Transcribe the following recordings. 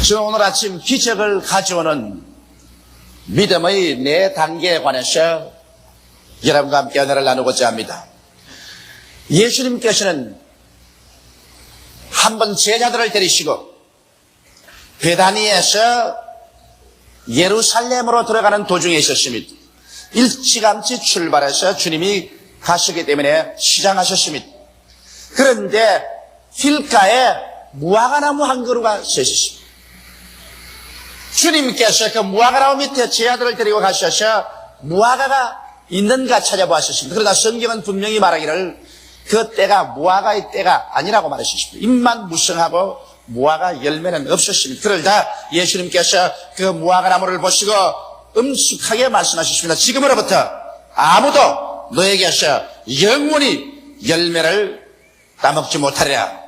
저 오늘 아침 기적을 가져오는 믿음의 네 단계에 관해서 여러분과 함께 은혜를 나누고자 합니다. 예수님께서는 한번 제자들을 데리시고 베다니에서 예루살렘으로 들어가는 도중에 있었습니다. 일찌감치 출발해서 주님이 가시기 때문에 시장하셨습니다. 그런데 길가에 무화과나무 한 그루가 서 있었습니다. 주님께서 그 무화과나무 밑에 제자들을 데리고 가셔서 무화과가 있는가 찾아보았습니다. 그러나 성경은 분명히 말하기를 그 때가 무화과의 때가 아니라고 말하셨습니다. 잎만 무성하고 무화과 열매는 없었습니다. 그러다 예수님께서 그 무화과나무를 보시고 엄숙하게 말씀하셨습니다. 지금으로부터 아무도 너에게서 영원히 열매를 따먹지 못하리라.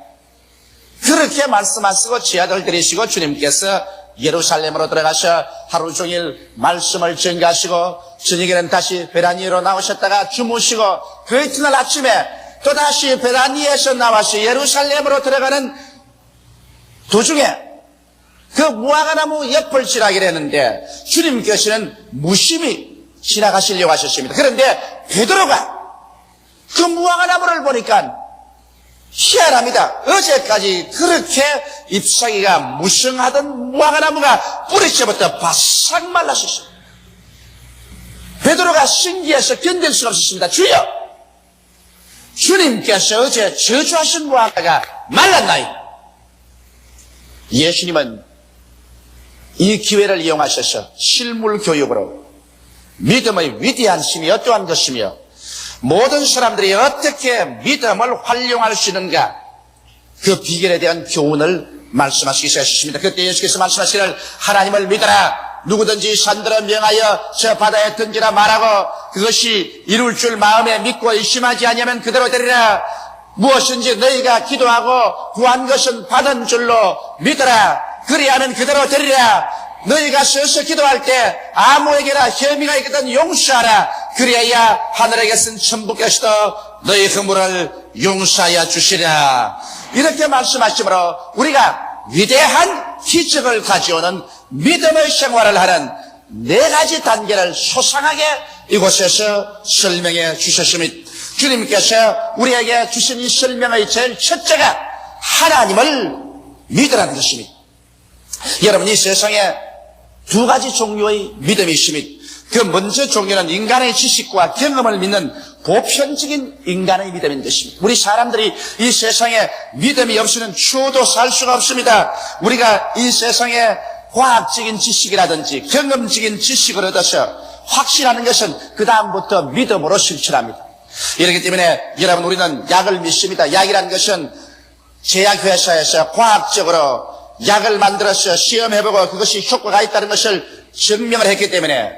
그렇게 말씀하시고 제자들을 데리시고 주님께서 예루살렘으로 들어가서 하루 종일 말씀을 전가하시고 저녁에는 다시 베다니로 나오셨다가 주무시고 그 이튿날 아침에 또다시 베다니에서 나와서 예루살렘으로 들어가는 도중에 그 무화과나무 옆을 지나게 했는데 주님께서는 무심히 지나가시려고 하셨습니다. 그런데 베드로가 그 무화과나무를 보니까 희한합니다. 어제까지 그렇게 잎사귀가 무성하던 무화과나무가 뿌리채부터 바싹 말랐었어요. 베드로가 신기해서 견딜 수가 없었습니다. 주여! 주님께서 어제 저주하신 무화과가 말랐나요? 예수님은 이 기회를 이용하셔서 실물 교육으로 믿음의 위대한 힘이 어떠한 것이며 모든 사람들이 어떻게 믿음을 활용할 수 있는가 그 비결에 대한 교훈을 말씀하시기 시작하셨습니다. 그때 예수께서 말씀하시기를 하나님을 믿어라. 누구든지 산들어 명하여 저 바다에 던지라 말하고 그것이 이룰 줄 마음에 믿고 의심하지 아니하면 그대로 되리라. 무엇인지 너희가 기도하고 구한 것은 받은 줄로 믿어라. 그리하면 그대로 되리라. 너희가 서서 기도할 때 아무에게나 혐의가 있거든 용서하라. 그래야 하늘에게 쓴 천부께서도 너희 허물을 용서하여 주시리라. 이렇게 말씀하시므로 우리가 위대한 기적을 가져오는 믿음의 생활을 하는 네 가지 단계를 소상하게 이곳에서 설명해 주셨습니다. 주님께서 우리에게 주신 이 설명의 제일 첫째가 하나님을 믿으라는 것입니다. 여러분, 이 세상에 두 가지 종류의 믿음이 있습니다. 그 먼저 종류는 인간의 지식과 경험을 믿는 보편적인 인간의 믿음인 것입니다. 우리 사람들이 이 세상에 믿음이 없이는 추워도 살 수가 없습니다. 우리가 이 세상에 과학적인 지식이라든지 경험적인 지식을 얻어서 확신하는 것은 그 다음부터 믿음으로 실천합니다. 이렇기 때문에 여러분, 우리는 약을 믿습니다. 약이라는 것은 제약회사에서 과학적으로 약을 만들어서 시험해보고 그것이 효과가 있다는 것을 증명을 했기 때문에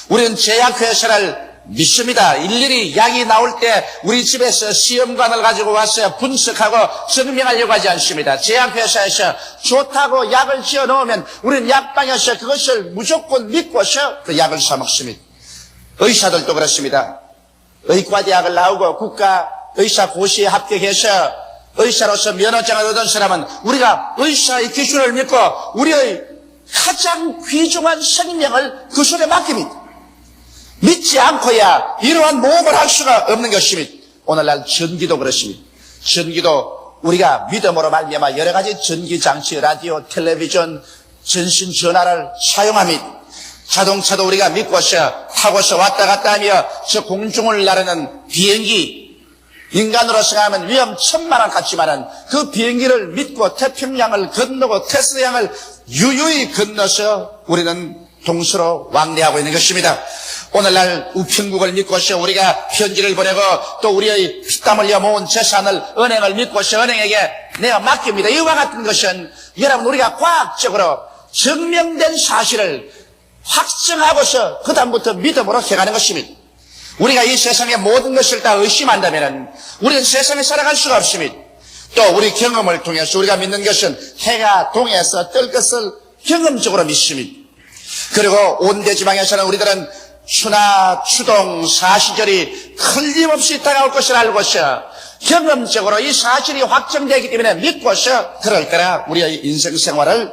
우리는 제약회사를 믿습니다. 일일이 약이 나올 때 우리 집에서 시험관을 가지고 와서 분석하고 증명하려고 하지 않습니다. 제약회사에서 좋다고 약을 지어 넣으면 우리는 약방에서 그것을 무조건 믿고서 그 약을 사 먹습니다. 의사들도 그렇습니다. 의과대학을 나오고 국가의사고시에 합격해서 의사로서 면허장을 얻은 사람은 우리가 의사의 기준을 믿고 우리의 가장 귀중한 생명을 그 손에 맡깁니다. 믿지 않고야 이러한 모험을 할 수가 없는 것입니다. 오늘날 전기도 그렇습니다. 전기도 우리가 믿음으로 말미암아 여러 가지 전기장치, 라디오, 텔레비전, 전신전화를 사용합니다. 자동차도 우리가 믿고서 타고서 왔다 갔다 하며 저 공중을 나르는 비행기, 인간으로서 하면 위험천만한 같지만은 그 비행기를 믿고 태평양을 건너고 태스양을 유유히 건너서 우리는 동서로 왕래하고 있는 것입니다. 오늘날 우편국을 믿고서 우리가 편지를 보내고 또 우리의 피땀 흘려 모은 재산을 은행을 믿고서 은행에게 내어 맡깁니다. 이와 같은 것은 여러분, 우리가 과학적으로 증명된 사실을 확증하고서 그 다음부터 믿음으로 해가는 것입니다. 우리가 이 세상의 모든 것을 다 의심한다면 우리는 세상에 살아갈 수가 없습니다. 또 우리 경험을 통해서 우리가 믿는 것은 해가 동해서 뜰 것을 경험적으로 믿습니다. 그리고 온대지방에서는 우리들은 추나 추동 사시절이 틀림없이 다가올 것을 알고서 경험적으로 이 사실이 확정되기 때문에 믿고서 그럴 거라 우리의 인생 생활을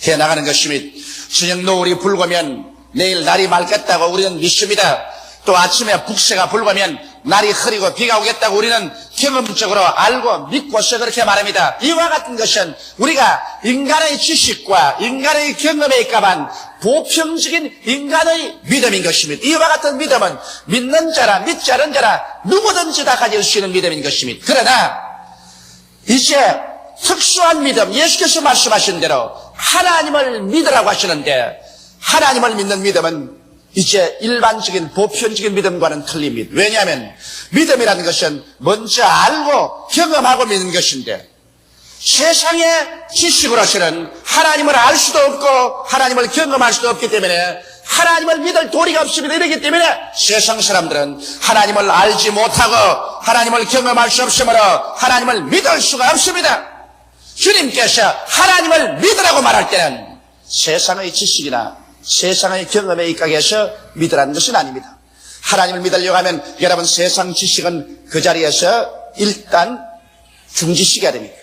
해나가는 것입니다. 저녁 노을이 불고면 내일 날이 맑겠다고 우리는 믿습니다. 또 아침에 북새가 불고면 날이 흐리고 비가 오겠다고 우리는 경험적으로 알고 믿고서 그렇게 말합니다. 이와 같은 것은 우리가 인간의 지식과 인간의 경험에 입각한 보편적인 인간의 믿음인 것입니다. 이와 같은 믿음은 믿는 자라 믿지 않은 자라 누구든지 다 가질 수 있는 믿음인 것입니다. 그러나 이제 특수한 믿음, 예수께서 말씀하신 대로 하나님을 믿으라고 하시는데, 하나님을 믿는 믿음은 이제 일반적인 보편적인 믿음과는 틀립니다. 왜냐하면 믿음이라는 것은 먼저 알고 경험하고 믿는 것인데, 세상의 지식으로서는 하나님을 알 수도 없고 하나님을 경험할 수도 없기 때문에 하나님을 믿을 도리가 없습니다. 이렇기 때문에 세상 사람들은 하나님을 알지 못하고 하나님을 경험할 수 없으므로 하나님을 믿을 수가 없습니다. 주님께서 하나님을 믿으라고 말할 때는 세상의 지식이나 세상의 경험에 입각해서 믿으라는 것은 아닙니다. 하나님을 믿으려고 하면 여러분 세상 지식은 그 자리에서 일단 중지시켜야 됩니다.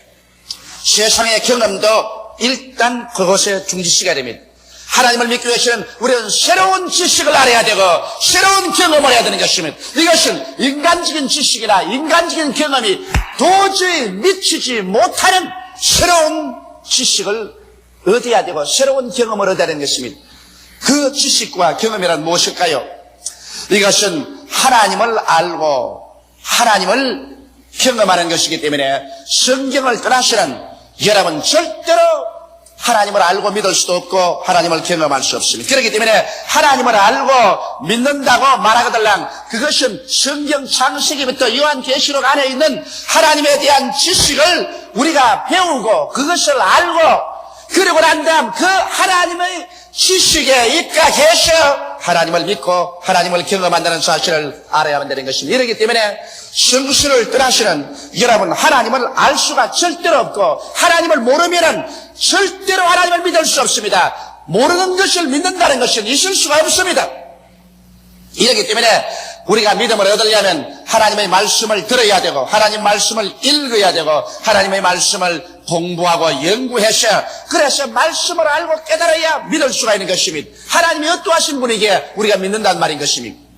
세상의 경험도 일단 그것에 중지시켜야 됩니다. 하나님을 믿기 위해서는 우리는 새로운 지식을 알아야 되고 새로운 경험을 해야 되는 것입니다. 이것은 인간적인 지식이나 인간적인 경험이 도저히 미치지 못하는 새로운 지식을 얻어야 되고 새로운 경험을 얻어야 되는 것입니다. 그 지식과 경험이란 무엇일까요? 이것은 하나님을 알고 하나님을 경험하는 것이기 때문에 성경을 떠나서는 여러분 절대로 하나님을 알고 믿을 수도 없고 하나님을 경험할 수 없습니다. 그렇기 때문에 하나님을 알고 믿는다고 말하거들랑 그것은 성경 창세기부터 요한계시록 안에 있는 하나님에 대한 지식을 우리가 배우고 그것을 알고 그러고 난 다음 그 하나님의 지식에 입각해서 하나님을 믿고 하나님을 경험한다는 사실을 알아야만 되는 것입니다. 이렇기 때문에 성수를 떠나시는 여러분 하나님을 알 수가 절대로 없고 하나님을 모르면은 절대로 하나님을 믿을 수 없습니다. 모르는 것을 믿는다는 것은 있을 수가 없습니다. 이렇기 때문에 우리가 믿음을 얻으려면 하나님의 말씀을 들어야 되고 하나님 말씀을 읽어야 되고 하나님의 말씀을 공부하고 연구해서 그래서 말씀을 알고 깨달아야 믿을 수가 있는 것입니다. 하나님이 어떠하신 분에게 우리가 믿는다는 말인 것입니다.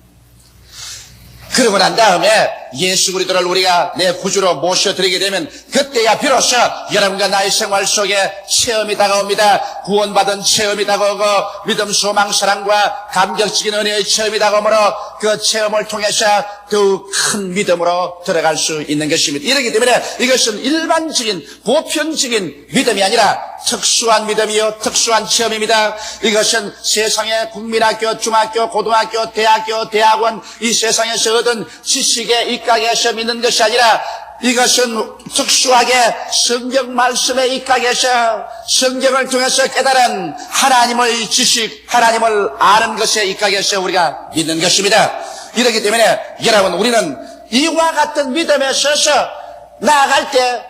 그러고 난 다음에 예수 그리스도를 우리가 내 구주로 모셔드리게 되면 그때야 비로소 여러분과 나의 생활 속에 체험이 다가옵니다. 구원받은 체험이 다가오고 믿음, 소망, 사랑과 감격적인 은혜의 체험이 다가오므로 그 체험을 통해서 더욱 큰 믿음으로 들어갈 수 있는 것입니다. 이렇기 때문에 이것은 일반적인 보편적인 믿음이 아니라 특수한 믿음이요 특수한 체험입니다. 이것은 세상의 국민학교, 중학교, 고등학교, 대학교, 대학원 이 세상에서 얻은 지식에 입각해서 믿는 것이 아니라 이것은 특수하게 성경 말씀에 입각해서 성경을 통해서 깨달은 하나님의 지식, 하나님을 아는 것에 입각해서 우리가 믿는 것입니다. 이렇기 때문에 여러분 우리는 이와 같은 믿음에 서서 나아갈 때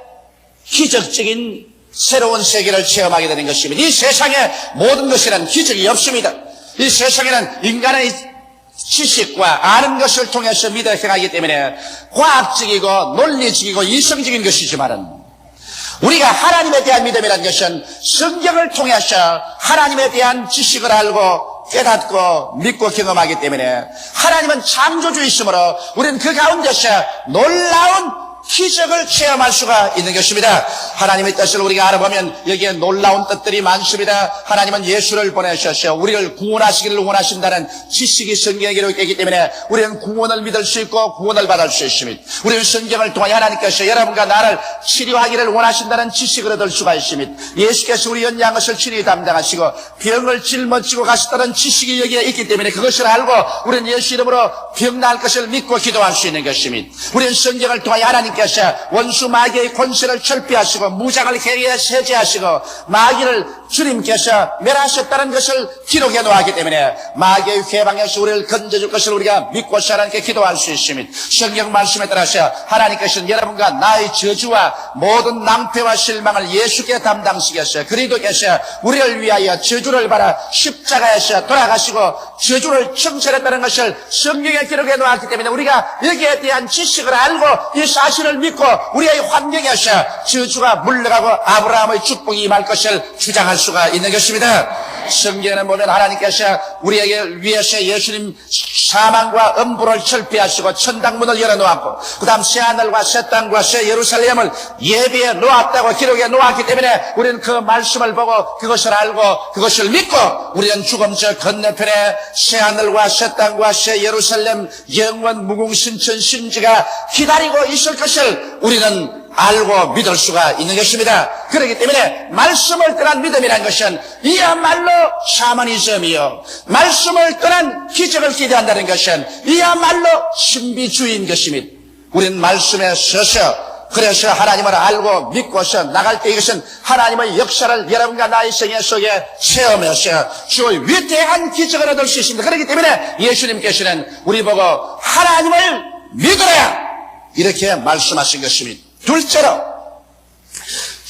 기적적인 새로운 세계를 체험하게 되는 것입니다. 이 세상에 모든 것에는 기적이 없습니다. 이 세상에는 인간의 지식과 아는 것을 통해서 믿어 행하기 때문에 과학적이고 논리적이고 이성적인 것이지만은 우리가 하나님에 대한 믿음이라는 것은 성경을 통해서 하나님에 대한 지식을 알고 깨닫고 믿고 경험하기 때문에 하나님은 창조주이시므로 우리는 그 가운데서 놀라운 기적을 체험할 수가 있는 것입니다. 하나님의 뜻을 우리가 알아보면 여기에 놀라운 뜻들이 많습니다. 하나님은 예수를 보내셔서 우리를 구원하시기를 원하신다는 지식이 성경에 기록되어 있기 때문에 우리는 구원을 믿을 수 있고 구원을 받을 수 있습니다. 우리는 성경을 통해 하나님께서 여러분과 나를 치료하기를 원하신다는 지식을 얻을 수가 있습니다. 예수께서 우리 연약한 것을 친히 담당하시고 병을 짊어지고 가셨다는 지식이 여기에 있기 때문에 그것을 알고 우리는 예수 이름으로 병 나을 것을 믿고 기도할 수 있는 것입니다. 우리는 성경을 통해 하나님께서 원수 마귀의 권세를 철폐하시고 무장을 해외에 세제하시고 마귀를 주님께서 멸하셨다는 것을 기록해 놓았기 때문에 마귀의 회방에서 우리를 건져줄 것을 우리가 믿고서 하나님께 기도할 수 있습니다. 성경 말씀에 따라서 하나님께서는 여러분과 나의 저주와 모든 낭패와 실망을 예수께 담당시켰어요. 그리스도께서 우리를 위하여 저주를 받아 십자가에서 돌아가시고 저주를 청산했다는 것을 성경에 기록해 놓았기 때문에 우리가 여기에 대한 지식을 알고 이 사실을 믿고 우리의 환경에서 저주가 물러가고 아브라함의 축복이 임할 것을 주장할 수가 있는 것입니다. 성경에 보면 하나님께서 우리에게 위해서 예수님 사망과 음부를 철폐하시고 천당문을 열어놓았고 그 다음 새하늘과 새 땅과 새 예루살렘을 예비해 놓았다고 기록해 놓았기 때문에 우리는 그 말씀을 보고 그것을 알고 그것을 믿고 우리는 죽음 저 건너편에 새하늘과 새 땅과 새 예루살렘 영원 무궁신천 신지가 기다리고 있을 것을 우리는 알고 믿을 수가 있는 것입니다. 그렇기 때문에 말씀을 떠난 믿음이라는 것은 이야말로 샤머니즘이요, 말씀을 떠난 기적을 기대한다는 것은 이야말로 신비주의인 것입니다. 우리는 말씀에 서서 그래서 하나님을 알고 믿고서 나갈 때 이것은 하나님의 역사를 여러분과 나의 생애 속에 체험해서 주의 위대한 기적을 얻을 수 있습니다. 그렇기 때문에 예수님께서는 우리 보고 하나님을 믿으라 이렇게 말씀하신 것입니다. 둘째로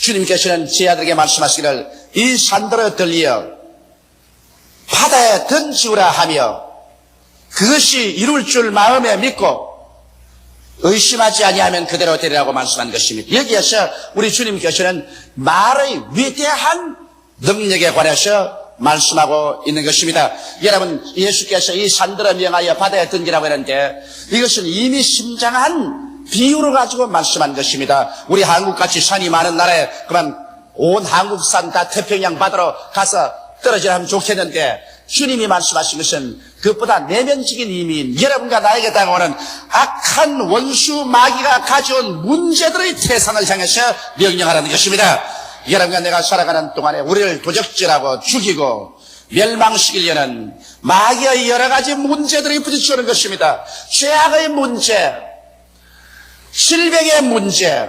주님께서는 제 아들에게 말씀하시기를 이 산들을 들리어 바다에 던지우라 하며 그것이 이룰 줄 마음에 믿고 의심하지 아니하면 그대로 되리라고 말씀한 것입니다. 여기에서 우리 주님께서는 말의 위대한 능력에 관해서 말씀하고 있는 것입니다. 여러분, 예수께서 이 산들을 명하여 바다에 던지라고 했는데 이것은 이미 심장한 비유를 가지고 말씀한 것입니다. 우리 한국같이 산이 많은 나라에 그만 온 한국산 다 태평양 바다로 가서 떨어지라 하면 좋겠는데 주님이 말씀하신 것은 그것보다 내면적인 의미인 여러분과 나에게 다가오는 악한 원수 마귀가 가져온 문제들의 태산을 향해서 명령하라는 것입니다. 여러분과 내가 살아가는 동안에 우리를 도적질하고 죽이고 멸망시키려는 마귀의 여러 가지 문제들이 부딪혀오는 것입니다. 죄악의 문제, 질병의 문제,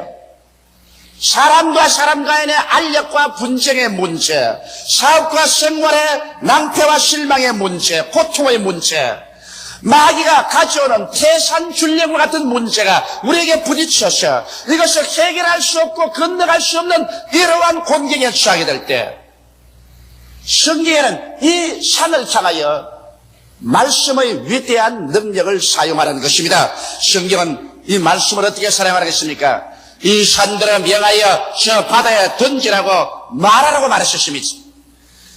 사람과 사람 간의 알력과 분쟁의 문제, 사업과 생활의 낭패와 실망의 문제, 고통의 문제, 마귀가 가져오는 태산줄령과 같은 문제가 우리에게 부딪혀서 이것을 해결할 수 없고 건너갈 수 없는 이러한 곤경에 처하게 될 때 성경에는 이 산을 향하여 말씀의 위대한 능력을 사용하라는 것입니다. 성경은 이 말씀을 어떻게 사용하겠습니까? 이 산들을 명하여 저 바다에 던지라고 말하라고 말했었습니다.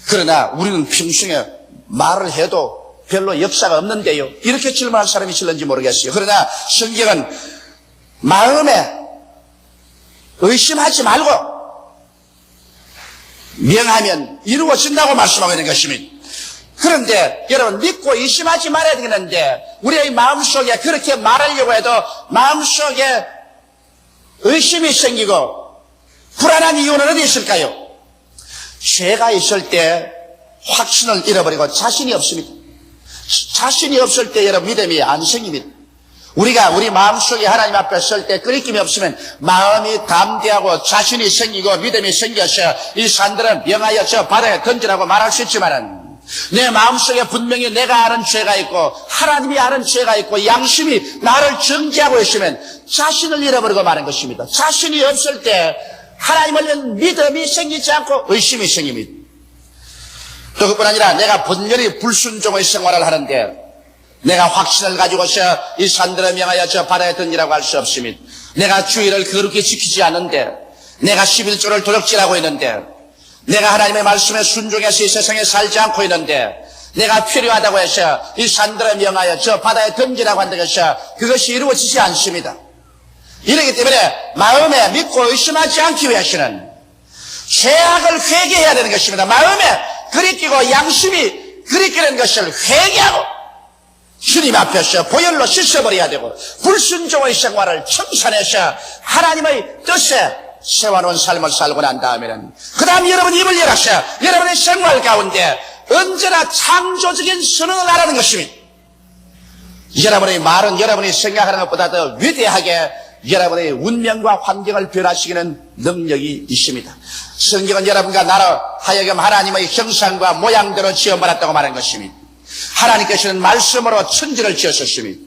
그러나 우리는 평생에 말을 해도 별로 역사가 없는데요, 이렇게 질문할 사람이 있을는지 모르겠어요. 그러나 성경은 마음에 의심하지 말고 명하면 이루어진다고 말씀하고 있는 것입니다. 그런데 여러분, 믿고 의심하지 말아야 되는데 우리의 마음속에 그렇게 말하려고 해도 마음속에 의심이 생기고 불안한 이유는 어디 있을까요? 죄가 있을 때 확신을 잃어버리고 자신이 없습니다. 자신이 없을 때 여러분 믿음이 안 생깁니다. 우리가 우리 마음속에 하나님 앞에 설 때 끄리낌이 없으면 마음이 담대하고 자신이 생기고 믿음이 생겨서 이 산들은 명하여 저 바다에 던지라고 말할 수 있지만은 내 마음속에 분명히 내가 아는 죄가 있고 하나님이 아는 죄가 있고 양심이 나를 정죄하고 있으면 자신을 잃어버리고 마는 것입니다. 자신이 없을 때 하나님을 위한 믿음이 생기지 않고 의심이 생깁니다. 또 그뿐 아니라 내가 번연히 불순종의 생활을 하는데 내가 확신을 가지고서 이 산들을 명하여 저 바다에 던지라고 할 수 없습니다. 내가 주의를 거룩히 지키지 않는데, 내가 11조를 도적질하고 있는데, 내가 하나님의 말씀에 순종해서 이 세상에 살지 않고 있는데, 내가 필요하다고 해서 이 산들을 명하여 저 바다에 던지라고 한다고 해서 그것이 이루어지지 않습니다. 이러기 때문에 마음에 믿고 의심하지 않기 위해서는 죄악을 회개해야 되는 것입니다. 마음에 그리끼고 양심이 그리끼는 것을 회개하고 주님 앞에서 보혈로 씻어버려야 되고 불순종의 생활을 청산해서 하나님의 뜻에 세워놓은 삶을 살고 난 다음에는 그 다음 여러분 입을 열어서 여러분의 생활 가운데 언제나 창조적인 선언을 하라는 것입니다. 여러분의 말은 여러분이 생각하는 것보다 더 위대하게 여러분의 운명과 환경을 변화시키는 능력이 있습니다. 성경은 여러분과 나로 하여금 하나님의 형상과 모양대로 지어받았다고 말한 것입니다. 하나님께서는 말씀으로 천지를 지으셨습니다.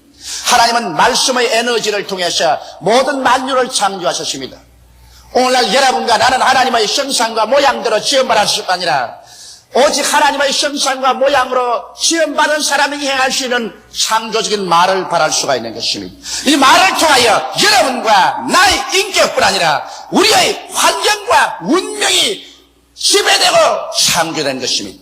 하나님은 말씀의 에너지를 통해서 모든 만유를 창조하셨습니다. 오늘날 여러분과 나는 하나님의 형상과 모양대로 지음받았을 뿐 아니라 오직 하나님의 형상과 모양으로 지음받은 사람이 행할 수 있는 창조적인 말을 바랄 수가 있는 것입니다. 이 말을 통하여 여러분과 나의 인격뿐 아니라 우리의 환경과 운명이 지배되고 창조된 것입니다.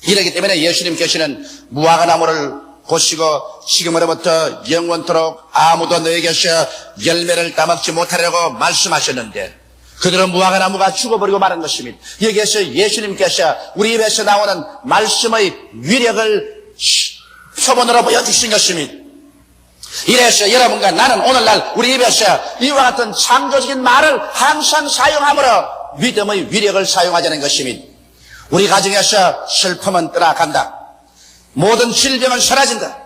이렇기 때문에 예수님께서는 무화과나무를 보시고 지금으로부터 영원토록 아무도 너에게서 열매를 따먹지 못하려고 말씀하셨는데 그들은 무화과나무가 죽어버리고 마는 것입니다. 여기에서 예수님께서 우리 입에서 나오는 말씀의 위력을 표본으로 보여주신 것입니다. 이래서 여러분과 나는 오늘날 우리 입에서 이와 같은 창조적인 말을 항상 사용함으로 믿음의 위력을 사용하자는 것입니다. 우리 가정에서 슬픔은 떠나간다. 모든 질병은 사라진다.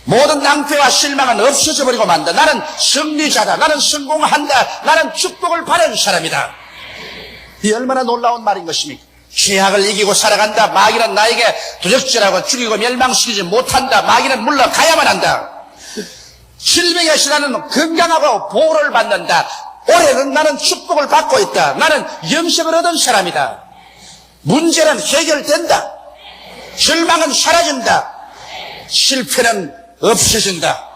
모든 낭패와 실망은 없어져 버리고 만다. 나는 승리자다. 나는 성공한다. 나는 축복을 받은 사람이다. 이 얼마나 놀라운 말인 것입니까? 죄악을 이기고 살아간다. 마귀는 나에게 도적질하고 죽이고 멸망시키지 못한다. 마귀는 물러가야만 한다. 질병에서 나는 건강하고 보호를 받는다. 올해는 나는 축복을 받고 있다. 나는 영생을 얻은 사람이다. 문제는 해결된다. 절망은 사라진다. 실패는 없어진다.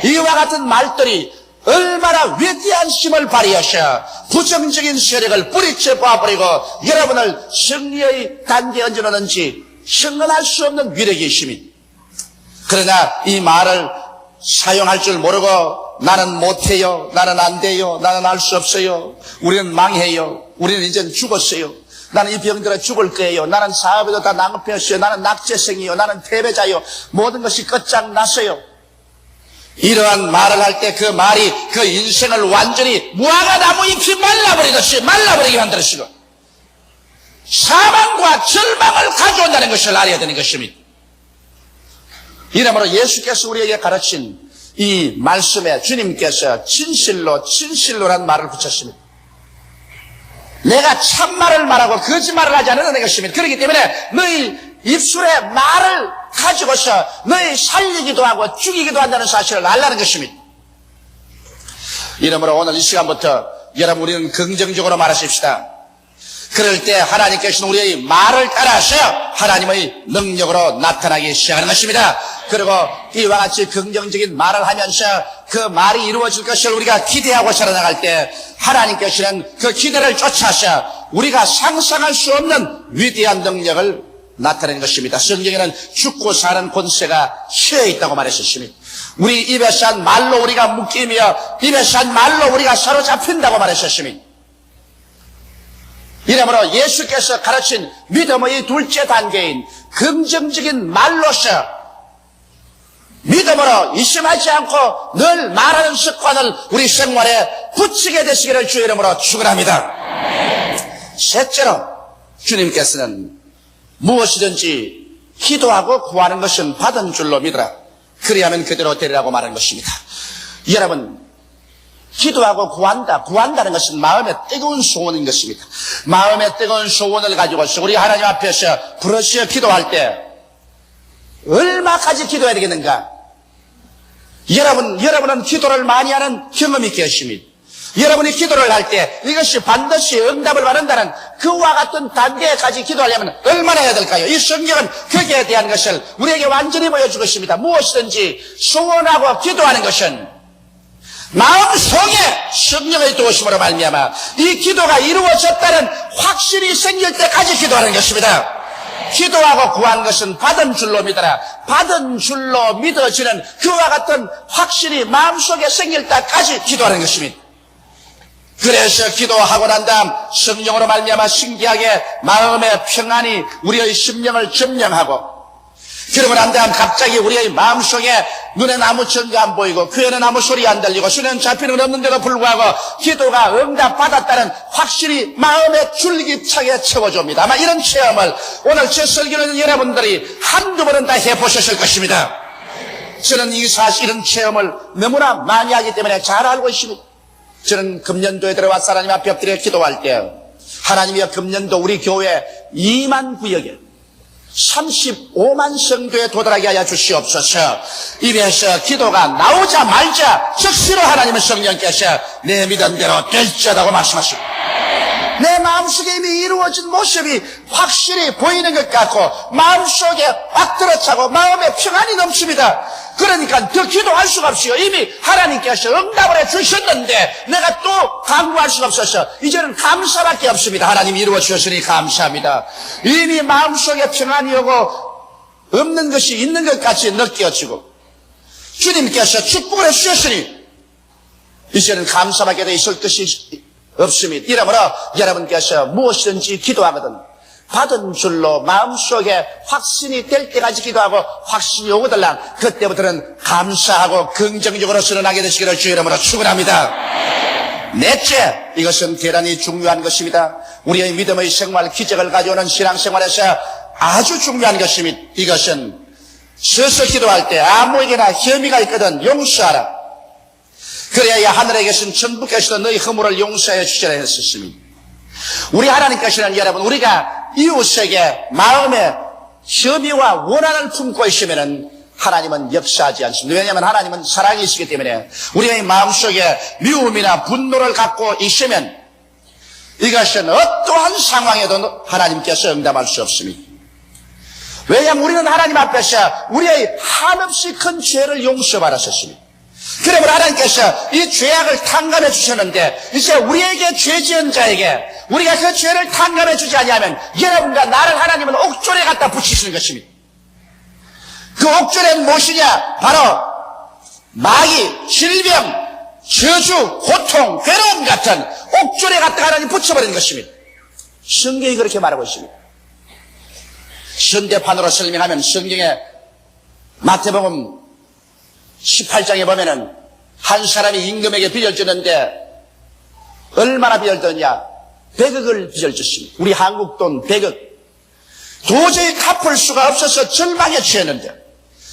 이와 같은 말들이 얼마나 위대한 힘을 발휘하셔 부정적인 세력을 뿌리쳐 봐버리고 여러분을 승리의 단계에 얹어놓는지 형언할 수 없는 위력이 있습니다. 그러나 이 말을 사용할 줄 모르고 나는 못해요, 나는 안 돼요, 나는 할 수 없어요, 우리는 망해요, 우리는 이젠 죽었어요, 나는 이 병들어 죽을 거예요, 나는 사업에도 다 낭패였어요, 나는 낙제생이요, 나는 패배자요, 모든 것이 끝장났어요. 이러한 말을 할 때 그 말이 그 인생을 완전히 무화과나무 잎이 말라버리듯이 말라버리게 만들어지고 사망과 절망을 가져온다는 것을 알아야 되는 것입니다. 이러므로 예수께서 우리에게 가르친 이 말씀에 주님께서 진실로란 말을 붙였습니다. 내가 참말을 말하고 거짓말을 하지 않는 것입니다. 그렇기 때문에 너희 입술에 말을 가지고서 너희 살리기도 하고 죽이기도 한다는 사실을 알라는 것입니다. 이러므로 오늘 이 시간부터 여러분 우리는 긍정적으로 말하십시다. 그럴 때 하나님께서는 우리의 말을 따라서 하나님의 능력으로 나타나기 시작하는 것입니다. 그리고 이와 같이 긍정적인 말을 하면서 그 말이 이루어질 것을 우리가 기대하고 살아나갈 때 하나님께서는 그 기대를 쫓아서 우리가 상상할 수 없는 위대한 능력을 나타내는 것입니다. 성경에는 죽고 사는 권세가 혀에 있다고 말했었습니다. 우리 입에서 한 말로 우리가 묶이며 입에서 한 말로 우리가 사로잡힌다고 말했었습니다. 이러므로 예수께서 가르친 믿음의 둘째 단계인 긍정적인 말로서 믿음으로 의심하지 않고 늘 말하는 습관을 우리 생활에 붙이게 되시기를 주의 이름으로 축원합니다. 셋째로 주님께서는 무엇이든지 기도하고 구하는 것은 받은 줄로 믿으라. 그리하면 그대로 되리라고 말하는 것입니다. 여러분, 기도하고 구한다는 것은 마음의 뜨거운 소원인 것입니다. 마음의 뜨거운 소원을 가지고서 우리 하나님 앞에서 부르짖어 기도할 때 얼마까지 기도해야 되겠는가? 여러분은 기도를 많이 하는 경험이 있겠습니다. 여러분이 기도를 할 때 이것이 반드시 응답을 받는다는 그와 같은 단계까지 기도하려면 얼마나 해야 될까요? 이 성경은 거기에 대한 것을 우리에게 완전히 보여주고 있습니다. 무엇이든지 소원하고 기도하는 것은 마음속에 성령의 도우심으로 말미암아 이 기도가 이루어졌다는 확신이 생길 때까지 기도하는 것입니다. 기도하고 구한 것은 받은 줄로 믿어라. 받은 줄로 믿어지는 그와 같은 확신이 마음속에 생길 때까지 기도하는 것입니다. 그래서 기도하고 난 다음 성령으로 말미암아 신기하게 마음의 평안이 우리의 심령을 점령하고 그러고 난 다음 갑자기 우리의 마음속에 눈에 아무 증거 안 보이고 귀에는 아무 소리 안 들리고 손에는 잡히는 건 없는데도 불구하고 기도가 응답받았다는 확실히 마음에 줄기차게 채워줍니다. 아마 이런 체험을 오늘 제 설교는 여러분들이 한두 번은 다 해보셨을 것입니다. 저는 이 사실 이런 체험을 너무나 많이 하기 때문에 잘 알고 있습니다. 저는 금년도에 들어와서 하나님 앞에 엎드려 기도할 때 하나님이여 금년도 우리 교회 2만 구역에 35만 성도에 도달하게 하여 주시옵소서. 입에서 기도가 나오자마자 즉시로 하나님의 성령께서 내 믿음대로 될지어다고 말씀하십니다. 내 마음속에 이미 이루어진 모습이 확실히 보이는 것 같고 마음속에 확 들어차고 마음에 평안이 넘칩니다. 그러니까 더 기도할 수가 없어요. 이미 하나님께서 응답을 해주셨는데 내가 또 강구할 수가 없어서 이제는 감사밖에 없습니다. 하나님이 이루어 주셨으니 감사합니다. 이미 마음속에 평안이 오고 없는 것이 있는 것 같이 느껴지고 주님께서 축복을 해주셨으니 이제는 감사밖에 더 있을 것이 없습니다. 이러므로 여러분께서 무엇이든지 기도하거든 받은 줄로 마음속에 확신이 될 때까지 기도하고 확신이 오거들랑 그때부터는 감사하고 긍정적으로 선언하게 되시기를 주의 이름으로 축원합니다. 넷째, 이것은 대단히 중요한 것입니다. 우리의 믿음의 생활, 기적을 가져오는 신앙생활에서 아주 중요한 것입니다. 이것은 서서 기도할 때 아무에게나 혐의가 있거든 용서하라. 그래야 하늘에 계신 천부께서도 너희 허물을 용서해 주시라 했었습니다. 우리 하나님께서는 여러분 우리가 이웃에게 마음에 혐의와 원한을 품고 있으면 하나님은 역사하지 않습니다. 왜냐하면 하나님은 사랑이시기 때문에 우리의 마음속에 미움이나 분노를 갖고 있으면 이것은 어떠한 상황에도 하나님께서 응답할 수 없습니다. 왜냐하면 우리는 하나님 앞에서 우리의 한없이 큰 죄를 용서받았었습니다. 그러므로 하나님께서 이 죄악을 탕감해 주셨는데 이제 우리에게 죄 지은 자에게 우리가 그 죄를 탕감해 주지 아니하면 여러분과 나를 하나님은 옥졸에 갖다 붙이시는 것입니다. 그 옥졸은 무엇이냐? 바로 마귀, 질병, 저주, 고통, 괴로움 같은 옥졸에 갖다 하나님 붙여버리는 것입니다. 성경이 그렇게 말하고 있습니다. 현대판으로 설명하면 성경에 마태복음 18장에 보면은 한 사람이 임금에게 빚을 졌는데 얼마나 빚을 졌냐? 100억을 빚을 졌습니다. 우리 한국 돈 100억. 도저히 갚을 수가 없어서 절망에 처했는데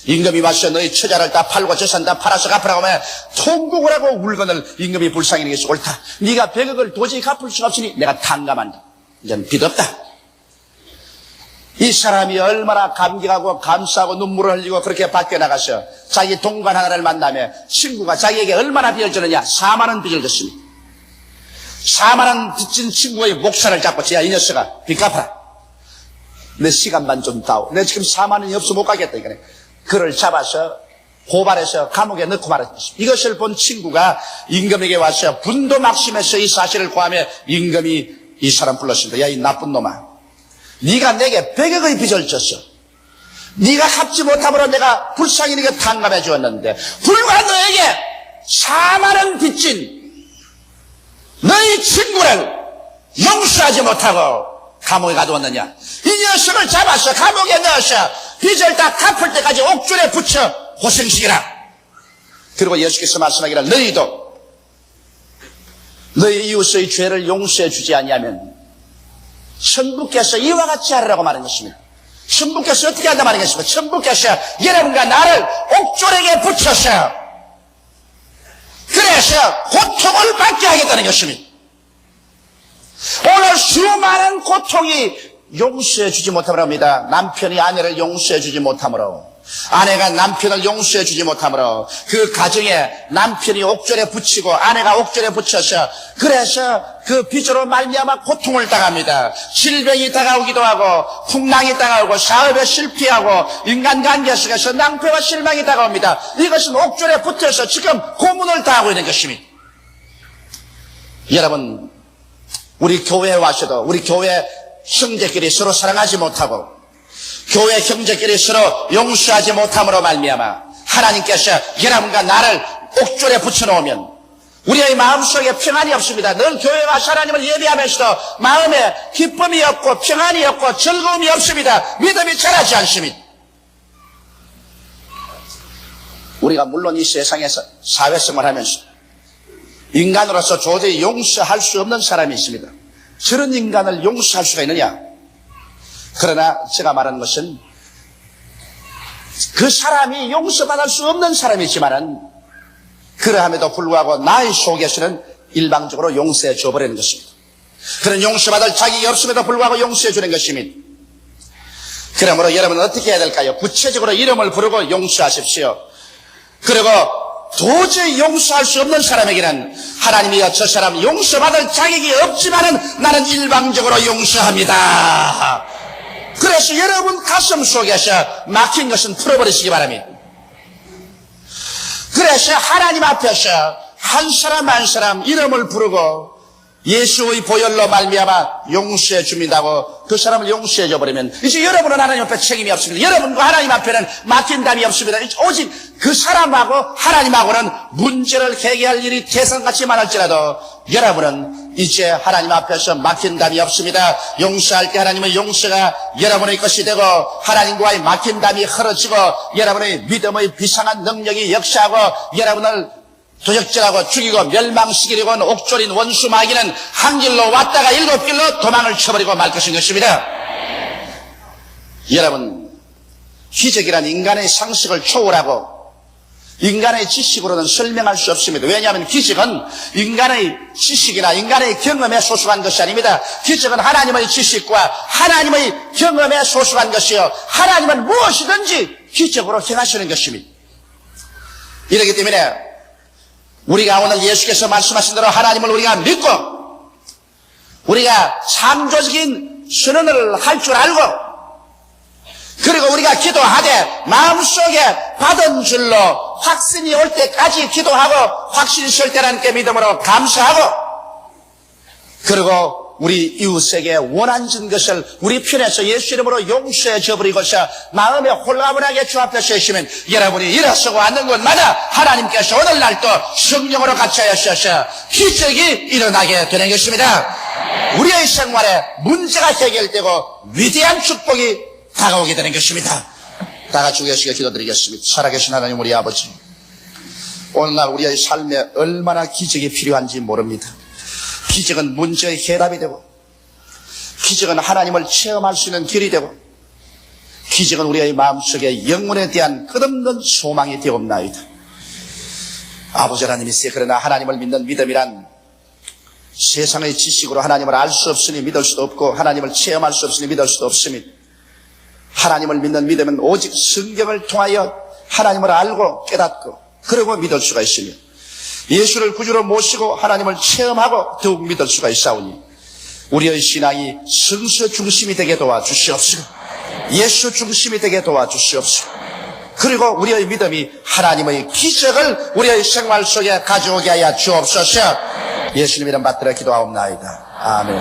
임금이 와서 너희 처자를 다 팔고 재산 다 팔아서 갚으라고 하면 통곡을 하고 울거늘 임금이 불쌍히 여기서 옳다. 네가 100억을 도저히 갚을 수가 없으니 내가 탕감한다. 이제는 빚 없다. 이 사람이 얼마나 감격하고 감사하고 눈물을 흘리고 그렇게 밖에 나가서 자기 동반 하나를 만나며 친구가 자기에게 얼마나 빚을 졌느냐? 4만 원 빚을 졌습니다. 4만 원 빚진 친구의 목살을 잡고 야, 이 녀석아 빚 갚아라. 내 시간만 좀 다오. 내 지금 4만 원이 없어 못 가겠다. 이거네. 그를 잡아서 고발해서 감옥에 넣고 말았습니다. 이것을 본 친구가 임금에게 와서 분도 막심해서 이 사실을 고하며 임금이 이 사람 불렀습니다. 야, 이 나쁜 놈아. 네가 내게 100억의 빚을 졌어. 네가 갚지 못함으로 내가 불쌍히 네게 탕감해 주었는데 불과 너에게 4만 원 빚진 너희 친구를 용서하지 못하고 감옥에 가두었느냐? 이 녀석을 잡아서 감옥에 넣어서 빚을 다 갚을 때까지 옥줄에 붙여 고생시키라. 그리고 예수께서 말씀하기를 너희도 너희 이웃의 죄를 용서해 주지 아니하면 천부께서 이와 같이 하라고 말한 것입니다. 천부께서 어떻게 한다 말한 것입니다. 천부께서 여러분과 나를 옥졸에게 붙여서 그래서 고통을 받게 하겠다는 것입니다. 오늘 수많은 고통이 용서해 주지 못함으로 합니다. 남편이 아내를 용서해 주지 못함으로 아내가 남편을 용서해 주지 못함으로 그 가정에 남편이 옥졸에 붙이고 아내가 옥졸에 붙여서 그래서 그 빚으로 말미암아 고통을 당합니다. 질병이 다가오기도 하고 풍랑이 다가오고 사업에 실패하고 인간관계 속에서 낭패와 실망이 다가옵니다. 이것은 옥졸에 붙어서 지금 고문을 당하고 있는 것입니다. 여러분 우리 교회에 와서도 우리 교회 형제끼리 서로 사랑하지 못하고 교회 형제끼리 서로 용서하지 못함으로 말미암아 하나님께서 여러분과 나를 옥졸에 붙여놓으면 우리의 마음속에 평안이 없습니다. 늘 교회 와서 하나님을 예배하면서도 마음에 기쁨이 없고 평안이 없고 즐거움이 없습니다. 믿음이 자라지 않습니다. 우리가 물론 이 세상에서 사회생활을 하면서 인간으로서 도저히 용서할 수 없는 사람이 있습니다. 저런 인간을 용서할 수가 있느냐? 그러나 제가 말하는 것은 그 사람이 용서받을 수 없는 사람이지만은 그러함에도 불구하고 나의 속에서는 일방적으로 용서해 줘버리는 것입니다. 그런 용서받을 자격이 없음에도 불구하고 용서해 주는 것입니다. 그러므로 여러분은 어떻게 해야 될까요? 구체적으로 이름을 부르고 용서하십시오. 그리고 도저히 용서할 수 없는 사람에게는 하나님이여 저 사람 용서받을 자격이 없지만은 나는 일방적으로 용서합니다. 그래서 여러분 가슴 속에서 막힌 것은 풀어버리시기 바랍니다. 그래서 하나님 앞에서 한 사람 한 사람 이름을 부르고 예수의 보혈로 말미암아 용서해 줍니다고 그 사람을 용서해 줘버리면 이제 여러분은 하나님 앞에 책임이 없습니다. 여러분과 하나님 앞에는 막힌 담이 없습니다. 오직 그 사람하고 하나님하고는 문제를 해결할 일이 태산같이 많을지라도 여러분은 이제 하나님 앞에서 막힌 담이 없습니다. 용서할 때 하나님의 용서가 여러분의 것이 되고 하나님과의 막힌 담이 흐러지고 여러분의 믿음의 비상한 능력이 역사하고 여러분을 도적질하고 죽이고 멸망시키려고 하는 옥졸인 원수 마귀는 한 길로 왔다가 7길로 도망을 쳐버리고 말 것입니다. 여러분, 기적이란 인간의 상식을 초월하고 인간의 지식으로는 설명할 수 없습니다. 왜냐하면 기적은 인간의 지식이나 인간의 경험에 소속한 것이 아닙니다. 기적은 하나님의 지식과 하나님의 경험에 소속한 것이요 하나님은 무엇이든지 기적으로 행하시는 것입니다. 이렇기 때문에 우리가 오늘 예수께서 말씀하신 대로 하나님을 우리가 믿고 우리가 창조적인 선언을 할 줄 알고 그리고 우리가 기도하되 마음속에 받은 줄로 확신이 올 때까지 기도하고 확신이 설 때라는 게 믿음으로 감사하고 그리고 우리 이웃에게 원한진 것을 우리 편에서 예수 이름으로 용서해 줘버리고서 마음에 홀가분하게 주 앞에 서시면 여러분이 일어서고 앉는 곳마다 하나님께서 오늘날 또 성령으로 같이 하셔서 기적이 일어나게 되는 것입니다. 우리의 생활에 문제가 해결되고 위대한 축복이 다가오게 되는 것입니다. 다 같이 계시게 기도드리겠습니다. 살아계신 하나님 우리 아버지, 오늘날 우리의 삶에 얼마나 기적이 필요한지 모릅니다. 기적은 문제의 해답이 되고 기적은 하나님을 체험할 수 있는 길이 되고 기적은 우리의 마음속에 영혼에 대한 끝없는 소망이 되옵나이다. 아버지 하나님이시여, 그러나 하나님을 믿는 믿음이란 세상의 지식으로 하나님을 알 수 없으니 믿을 수도 없고 하나님을 체험할 수 없으니 믿을 수도 없습니다. 하나님을 믿는 믿음은 오직 성경을 통하여 하나님을 알고 깨닫고 그리고 믿을 수가 있으며 예수를 구주로 모시고 하나님을 체험하고 더욱 믿을 수가 있사오니 우리의 신앙이 성서 중심이 되게 도와주시옵시고 예수 중심이 되게 도와주시옵시고 그리고 우리의 믿음이 하나님의 기적을 우리의 생활 속에 가져오게 하여 주옵소서. 예수님 이름 받들어 기도하옵나이다. 아멘.